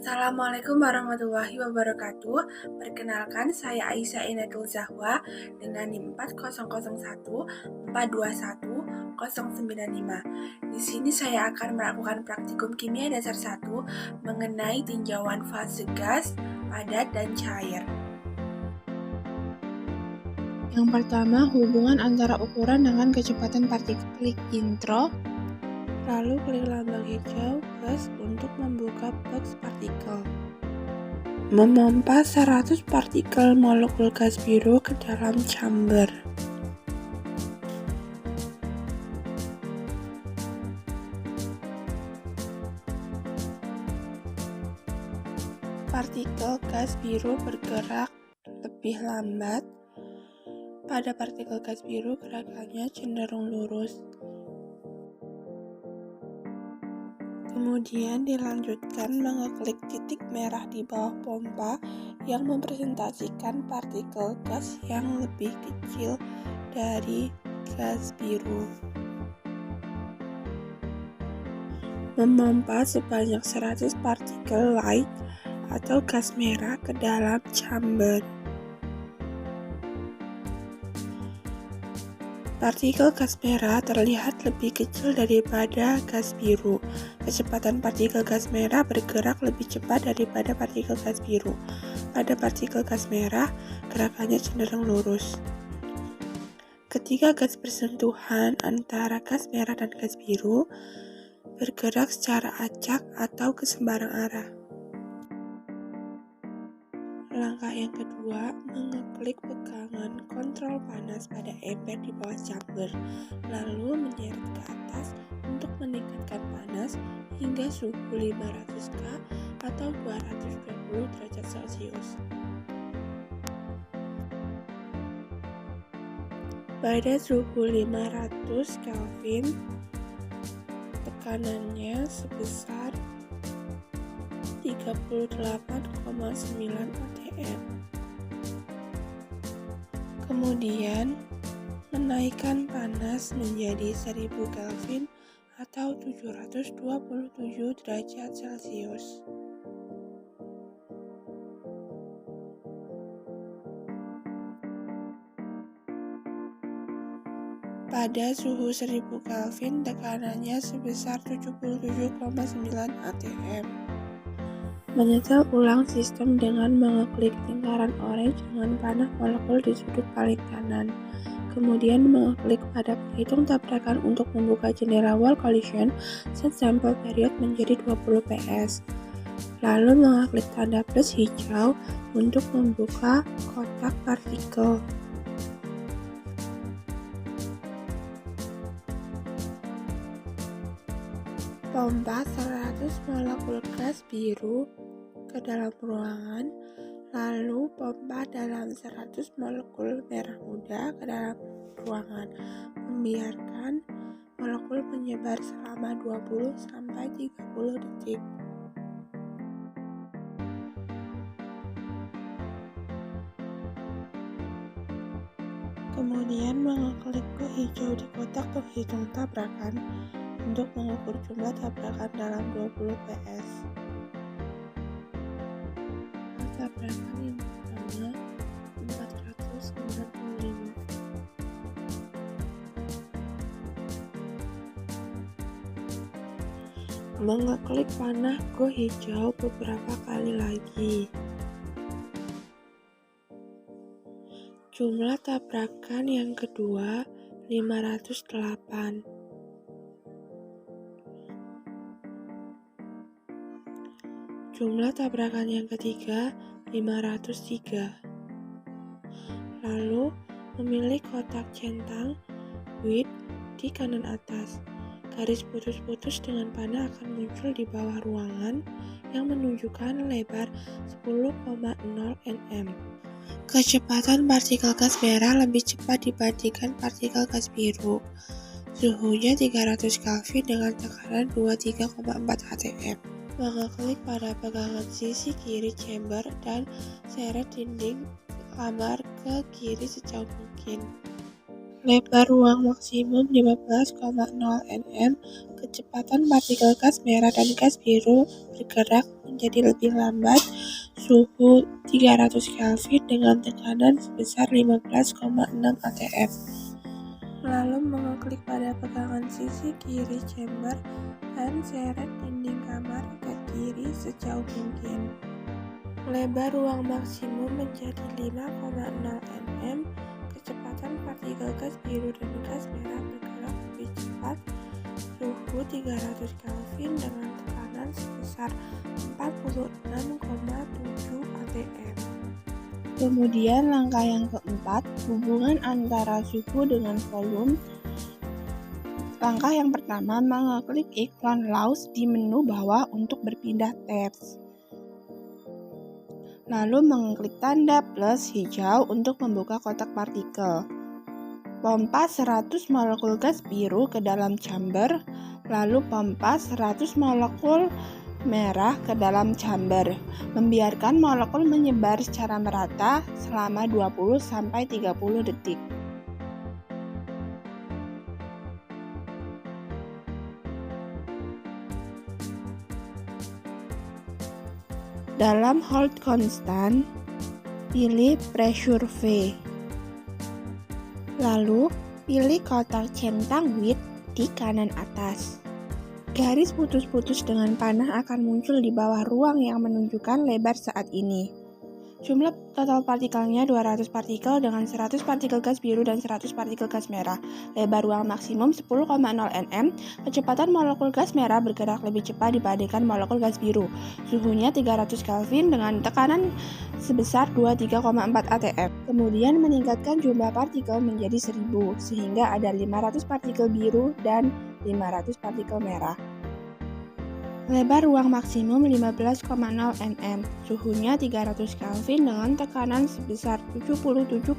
Assalamualaikum warahmatullahi wabarakatuh. Perkenalkan, saya Aisyah Inatul Zahwa dengan NIM 40014210995. Di sini saya akan melakukan praktikum kimia dasar 1 mengenai tinjauan fase gas, padat, dan cair. Yang pertama, hubungan antara ukuran dengan kecepatan partikel. Klik intro, lalu klik lambang hijau gas untuk membuka box partikel. Memompa 100 partikel molekul gas biru ke dalam chamber. Partikel gas biru bergerak lebih lambat. Pada partikel gas biru, gerakannya cenderung lurus. Kemudian dilanjutkan mengeklik titik merah di bawah pompa yang mempresentasikan partikel gas yang lebih kecil dari gas biru. Memompa sebanyak 100 partikel light atau gas merah ke dalam chamber. Partikel gas merah terlihat lebih kecil daripada gas biru. Kecepatan partikel gas merah bergerak lebih cepat daripada partikel gas biru. Pada partikel gas merah, gerakannya cenderung lurus. Ketika gas bersentuhan antara gas merah dan gas biru, bergerak secara acak atau ke sembarang arah. Langkah yang kedua, mengeklik pegangan kontrol panas pada ember di bawah chamber, lalu menyeret ke atas untuk meningkatkan panas hingga suhu 500 K atau 220 derajat Celcius. Pada suhu 500 Kelvin, tekanannya sebesar 38,9 atm. Kemudian menaikkan panas menjadi 1000 Kelvin atau 727 derajat Celcius. Pada suhu 1000 Kelvin, tekanannya sebesar 77,9 atm. Menyetel ulang sistem dengan mengeklik lingkaran orange dengan panah molekul di sudut paling kanan. Kemudian mengeklik pada penghitung tabrakan untuk membuka jendela wall collision set sample period menjadi 20 ps. Lalu mengeklik tanda plus hijau untuk membuka kotak partikel. Pompa 100 molekul gas biru ke dalam ruangan, lalu pompa dalam 100 molekul merah muda ke dalam ruangan. Membiarkan molekul menyebar selama 20-30 detik. Kemudian mengeklik ke hijau di kotak penghitung tabrakan untuk mengukur jumlah tabrakan dalam 20 ps. Tabrakan yang pertama 495. Mengeklik panah go hijau beberapa kali lagi. Jumlah tabrakan yang kedua 508. Jumlah tabrakan yang ketiga 503. Lalu memilih kotak centang width di kanan atas. Garis putus-putus dengan panah akan muncul di bawah ruangan yang menunjukkan lebar 10,0 nm. Kecepatan partikel gas merah lebih cepat dibandingkan partikel gas biru. Suhunya 300 Kelvin dengan tekanan 23,4 atm. Mengeklik pada pegangan sisi kiri chamber dan seret dinding kamar ke kiri sejauh mungkin. Lebar ruang maksimum 15,0 nm, kecepatan partikel gas merah dan gas biru bergerak menjadi lebih lambat, suhu 300 Kelvin dengan tekanan sebesar 15,6 atm. Lalu mengeklik pada pegangan sisi kiri chamber dan seret dinding kamar ke kiri sejauh mungkin. Lebar ruang maksimum menjadi 5,0 nm, kecepatan partikel gas biru dan gas merah bergerak lebih cepat, suhu 300 Kelvin dengan tekanan sebesar 46,7 atm. Kemudian langkah yang keempat, hubungan antara suhu dengan volume. Langkah yang pertama, mengeklik ikon Laws di menu bawah untuk berpindah tabs. Lalu mengeklik tanda plus hijau untuk membuka kotak partikel. Pompa 100 molekul gas biru ke dalam chamber, lalu pompa 100 molekul merah ke dalam chamber. Membiarkan molekul menyebar secara merata selama 20-30 detik. Dalam hold constant, pilih pressure V. Lalu, pilih kotak centang width di kanan atas. Garis putus-putus dengan panah akan muncul di bawah ruang yang menunjukkan lebar saat ini. Jumlah total partikelnya 200 partikel dengan 100 partikel gas biru dan 100 partikel gas merah. Lebar ruang maksimum 10,0 nm. Kecepatan molekul gas merah bergerak lebih cepat dibandingkan molekul gas biru. Suhunya 300 Kelvin dengan tekanan sebesar 23,4 atm. Kemudian meningkatkan jumlah partikel menjadi 1000 sehingga ada 500 partikel biru dan 500 partikel merah. Lebar ruang maksimum 15,0 nm, suhunya 300 Kelvin dengan tekanan sebesar 77,9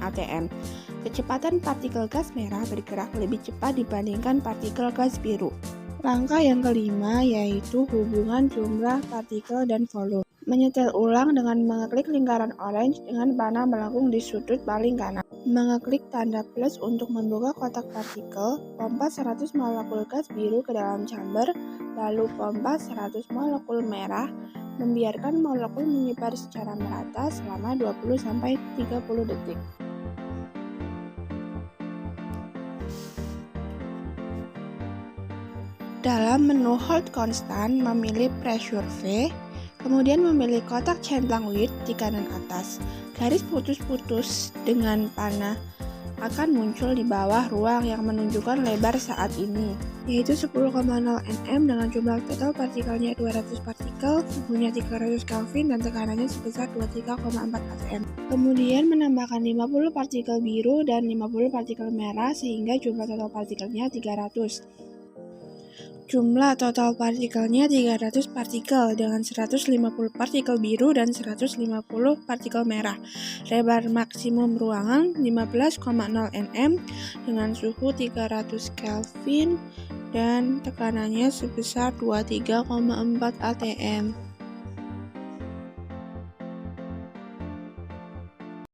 atm. Kecepatan partikel gas merah bergerak lebih cepat dibandingkan partikel gas biru. Langkah yang kelima yaitu hubungan jumlah partikel dan volume. Menyetel ulang dengan mengeklik lingkaran orange dengan panah melengkung di sudut paling kanan. Mengeklik tanda plus untuk membuka kotak partikel, pompa 100 molekul gas biru ke dalam chamber, lalu pompa 100 molekul merah, membiarkan molekul menyebar secara merata selama 20-30 detik. Dalam menu hold constant, memilih pressure V, kemudian memilih kotak centang width di kanan atas. Garis putus-putus dengan panah akan muncul di bawah ruang yang menunjukkan lebar saat ini, yaitu 10,0 nm dengan jumlah total partikelnya 200 partikel, suhunya 300 Kelvin dan tekanannya sebesar 23,4 atm. Kemudian menambahkan 50 partikel biru dan 50 partikel merah sehingga jumlah total partikelnya 300. Jumlah total partikelnya 300 partikel dengan 150 partikel biru dan 150 partikel merah. Lebar maksimum ruangan 15,0 nm dengan suhu 300 Kelvin dan tekanannya sebesar 23,4 atm.